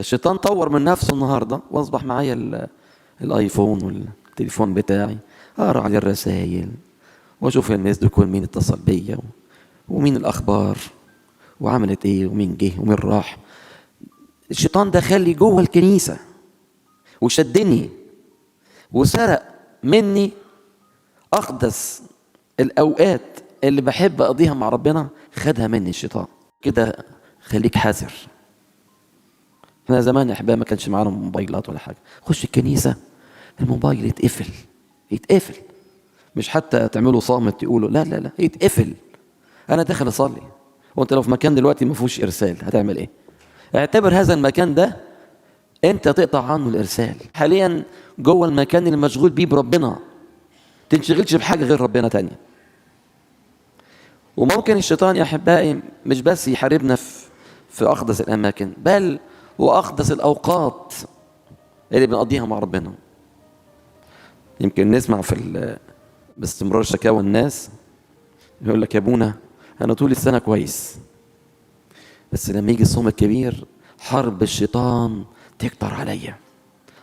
الشيطان طور من نفسه النهارده واصبح معايا الايفون والتليفون بتاعي، اقرا عليه الرسائل واشوف الناس دول كل مين اتصل بيا ومين الاخبار وعملت ايه ومين جه ومين راح. الشيطان دخل لي جوه الكنيسه وشدني وسرق مني اقدس الاوقات اللي بحب اقضيها مع ربنا، خدها مني الشيطان. كده خليك حذر. احنا زمان يا احباب ما كانش معانا موبايلات ولا حاجه، خش الكنيسه الموبايل يتقفل، مش حتى تعملوا صامت تقولوا لا لا لا، يتقفل. انا داخل اصلي، وانت لو في مكان دلوقتي ما فيهوش ارسال هتعمل ايه؟ اعتبر هذا المكان ده انت تقطع عنه الارسال حاليا جوه المكان اللي مشغول بيه بربنا، تنشغلش بحاجه غير ربنا تانية. وممكن الشيطان يا احبائي مش بس يحاربنا في اقدس الاماكن، بل واقدس الاوقات اللي بنقضيها مع ربنا. يمكن نسمع باستمرار شكاوى الناس، يقول لك يا ابونا انا طول السنه كويس، بس لما يجي الصوم الكبير حرب الشيطان تكتر عليا.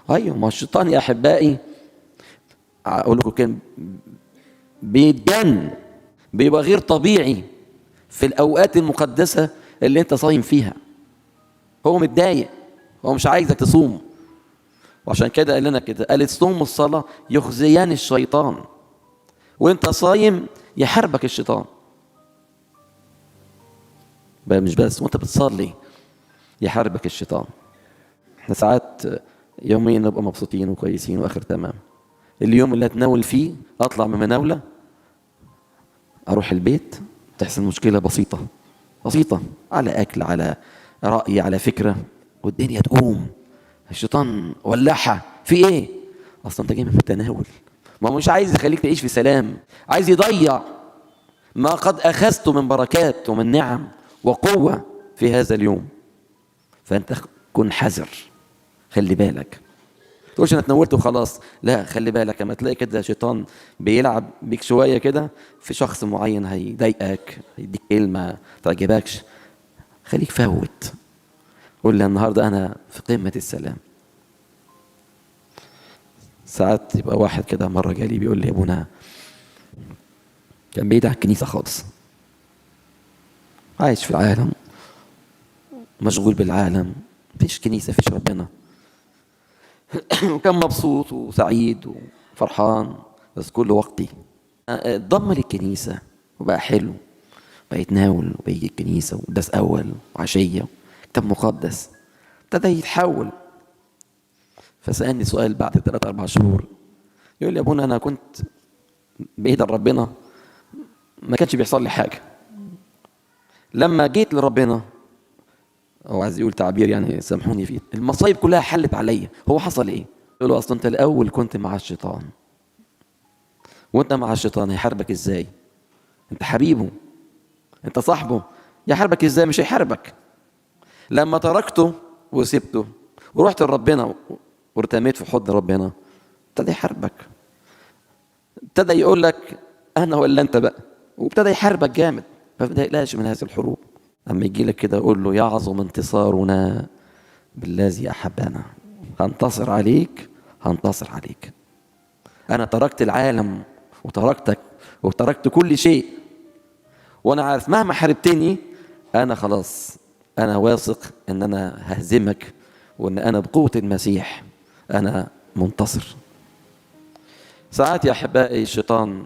ايوه، ما الشيطان يا احبائي اقول لكم كان بيتجن، بيبقى غير طبيعي في الاوقات المقدسه اللي انت صايم فيها. هو متضايق، هو مش عايزك تصوم، وعشان كده قال لنا كده، قال الصوم والصلاه يخزيان الشيطان. وانت صايم يحاربك الشيطان، بقى مش بس وانت بتصلي يحاربك الشيطان. احنا ساعات يوميا نبقى مبسوطين وكويسين واخر تمام، اليوم اللي اتناول فيه اطلع من مناوله اروح البيت تحصل مشكله بسيطه على اكل، على راي، على فكره، والدنيا تقوم. الشيطان ولعها في ايه؟ اصلا انت جاي من التناول، ما هو مش عايز يخليك تعيش في سلام، عايز يضيع ما قد اخذته من بركات ومن نعم وقوه في هذا اليوم. فانت كن حذر، خلي بالك. تقولش انا اتناولت وخلاص، لا، خلي بالك. اما تلاقي كده شيطان بيلعب بيك شويه كده في شخص معين هيضايقك، هيديك كلمه تعجبكش، خليك فوت، قول لي النهارده انا في قمه السلام. ساعات يبقى واحد كده مره جالي بيقول لي يا ابونا، كان بعيد عن الكنيسه خالص، عايش في العالم، مشغول بالعالم، مفيش كنيسه، مفيش ربنا وكان مبسوط وسعيد وفرحان، بس كل وقتي اتضم للكنيسة وبقى حلو، بقى يتناول وبيجي الكنيسة وقداس أول وعشية كتاب مقدس، ابتدى يتحول. فسألني سؤال بعد 3-4 شهور، يقول لي يا ابونا أنا كنت بعيد عن ربنا، ما كانش بيحصل لي حاجة، لما جيت لربنا، هو عايز يقول تعبير يعني سامحوني فيه، المصايب كلها حلت عليا. هو حصل ايه؟ يقول له اصلا انت الاول كنت مع الشيطان، وانت مع الشيطان هيحاربك ازاي؟ انت حبيبه، انت صاحبه، يحاربك ازاي؟ مش هيحاربك. لما تركته وسبته ورحت لربنا وارتميت في حضن ربنا، ابتدى يحاربك، ابتدى يقول لك انا ولا انت بقى، وابتدى يحاربك جامد. فما تقلقش من هذه الحروب. اما يجي لك كده قول له يعظم انتصارنا بالذي احبنا، هنتصر عليك، هنتصر عليك. انا تركت العالم وتركتك وتركت كل شيء، وانا عارف مهما حاربتني انا خلاص، انا واثق ان انا ههزمك، وان انا بقوة المسيح انا منتصر. ساعات يا احبائي الشيطان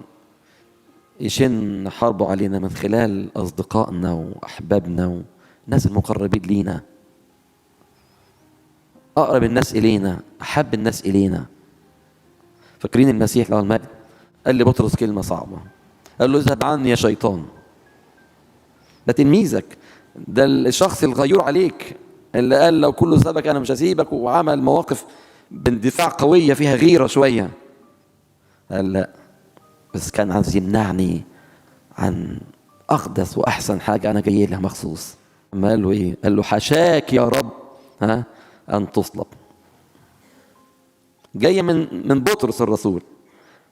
يشن حربه علينا من خلال اصدقائنا واحبابنا والناس المقربين لينا، اقرب الناس الينا، احب الناس الينا. فاكرين المسيح له المجد قال لي بطرس كلمة صعبة، قال له اذهب عني يا شيطان. ده تلميذك، ده الشخص الغيور عليك اللي قال لو كله سابك انا مش هسيبك، وعمل مواقف باندفاع قوية فيها غيرة شوية. قال لا، بس كان عايز يمنعني عن اقدس واحسن حاجة انا جاي لها مخصوص. اما قال له ايه؟ قال له حشاك يا رب ان تصلب. جاية من بطرس الرسول.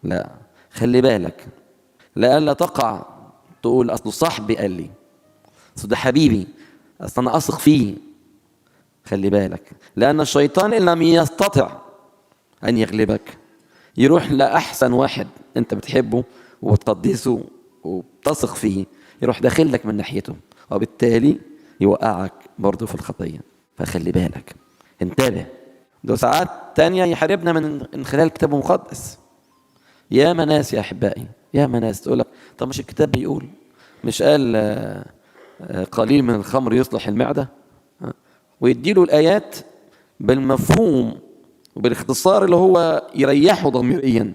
لا، خلي بالك لألا تقع تقول اصله صاحبي قال لي، اصل ده حبيبي، اصل انا اثق فيه. خلي بالك، لأن الشيطان إن لم يستطع أن يغلبك يروح لأحسن واحد أنت بتحبه وبتقدسه وبتثق فيه، يروح داخل لك من ناحيته، وبالتالي يوقعك برضه في الخطية. فخلي بالك، انتبه. ده ساعات تانية يحاربنا من خلال الكتاب المقدس. يا ناس يا أحبائي، يا ناس تقول لك طب مش الكتاب بيقول، مش قال قليل من الخمر يصلح المعدة؟ ويديله الآيات بالمفهوم وبالاختصار اللي هو يريحه ضميريا،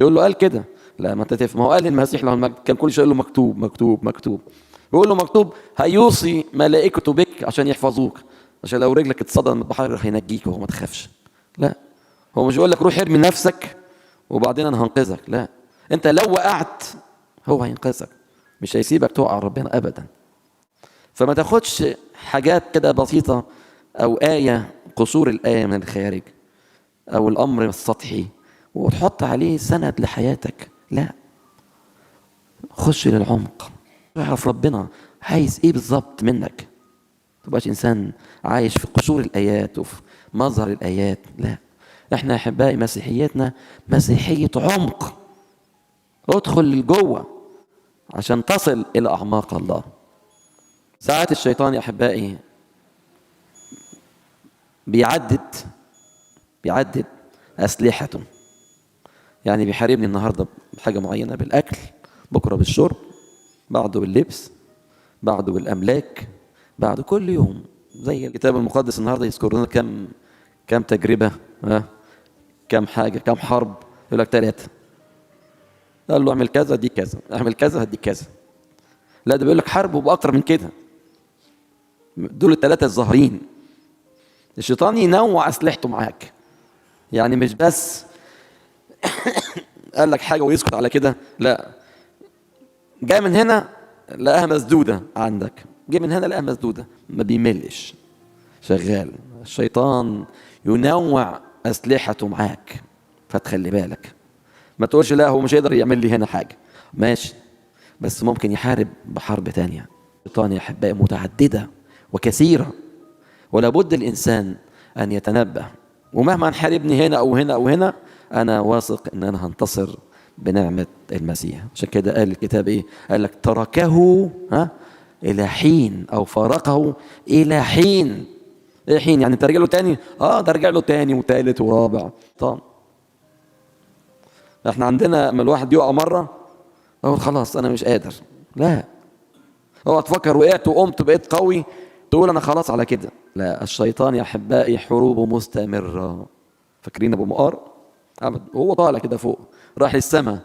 يقول له قال كده. لا، ما انت تفهم، هو قال المسيح له المجد كان كل شيء يقول له مكتوب مكتوب مكتوب. يقول له مكتوب هيوصي ملائكته بك عشان يحفظوك، عشان لو رجلك اتصدم من البحر هينجيك وهو ما تخافش. لا، هو مش يقول لك روح ارمي نفسك وبعدين انا هنقذك. لا، انت لو وقعت هو هينقذك، مش هيسيبك تقع ربنا ابدا. فما تاخدش حاجات كده بسيطة او آية، قصور الآية من الخارج او الامر السطحي وتحط عليه سند لحياتك. لا، خش للعمق، اعرف ربنا عايز ايه بالظبط منك. تبقاش انسان عايش في قشور الايات وفي مظهر الايات. لا، احنا يا احبائي مسيحيتنا مسيحيه عمق. ادخل لجوه عشان تصل الى اعماق الله. ساعات الشيطان يا احبائي بيعدد اسلحته. يعني بيحاربني النهارده بحاجه معينه، بالاكل، بكره بالشرب، بعده باللبس، بعده بالاملاك، بعده كل يوم. زي الكتاب المقدس النهارده يذكر لنا كم تجربه، كم حاجه، كم حرب. يقول لك 3. قال له اعمل كذا هديك كذا، اعمل كذا هديك كذا. لا، ده بيقول لك حرب وباكتر من كده. دول ال3 الظاهرين. الشيطان ينوع اسلحته معاك، يعني مش بس قال لك حاجه ويسكت على كده. لا، جاء من هنا لقاها مسدوده عندك، جاء من هنا لقاها مسدوده، ما بيملش، شغال. الشيطان ينوع اسلحته معاك، فتخلي بالك. ما تقولش لا هو مش هيقدر يعمل لي هنا حاجه، ماشي، بس ممكن يحارب بحرب تانية. الشيطان يا احبائي متعدده وكثيره، ولا بد الانسان ان يتنبه. ومهما نحاربني هنا او هنا او هنا، انا واثق ان انا هنتصر بنعمه المسيح. عشان كده قال الكتاب ايه؟ قال لك تركه الى حين، او فارقه الى حين. ايه حين؟ يعني ترجع له تاني؟ ده رجع له تاني وتالت ورابع. طب احنا عندنا لما الواحد يقع مره اقول خلاص انا مش قادر. لا، اوعى تفكر وقعت وقمت بقيت قوي تقول انا خلاص على كده. لا، الشيطان يا احبائي حروبه مستمره. فاكرين ابو مقار؟ هو طالع كده فوق راح للسماء،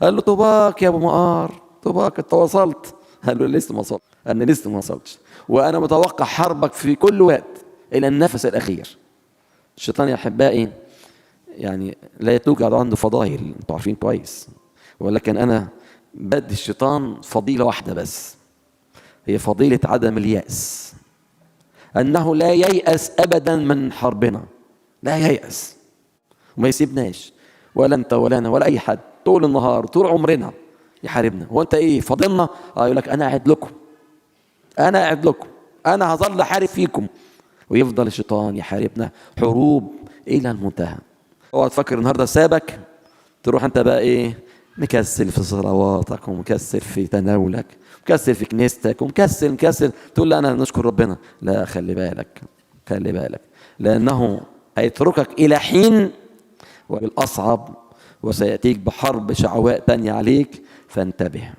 قال له طوباك يا ابو مقار، طوباك انت وصلت. قال له لسه ما وصلت، انا لسه ما وصلتش، وانا متوقع حربك في كل وقت الى النفس الاخير. الشيطان يا احبائي يعني لا توجد عنده فضائل، انتوا عارفين كويس، ولكن انا بدي الشيطان فضيله واحده بس، هي فضيله عدم اليأس. انه لا ييأس ابدا من حربنا، لا ييأس وما يسيبناش، ولا انت ولا انا ولا اي حد، طول النهار طول عمرنا يحاربنا. هو انت ايه فاضلنا؟ يقول لك انا قاعد لكم، انا قاعد لكم، انا هظل احارب فيكم. ويفضل الشيطان يحاربنا حروب الى المنتهى. اوعى تفكر النهارده سابك تروح انت بقى ايه مكسل في صلواتك ومكسل في تناولك ومكسل في كنيستك ومكسل تقول لا انا نشكر ربنا. لا، خلي بالك، خلي بالك، لانه هيتركك الى حين، وبالاصعب وسياتيك بحرب شعواء تانية عليك. فانتبه.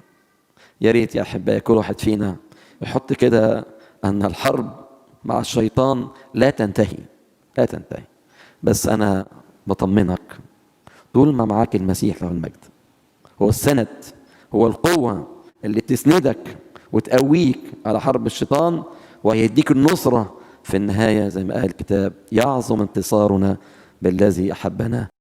يا ريت يا احبائي كل واحد فينا يحط كده ان الحرب مع الشيطان لا تنتهي، لا تنتهي. بس انا بطمنك، طول ما معاك المسيح له المجد هو السند، هو القوة اللي تسندك وتقويك على حرب الشيطان، وهيديك النصرة في النهاية. زي ما قال الكتاب يعظم انتصارنا بالذي أحبنا.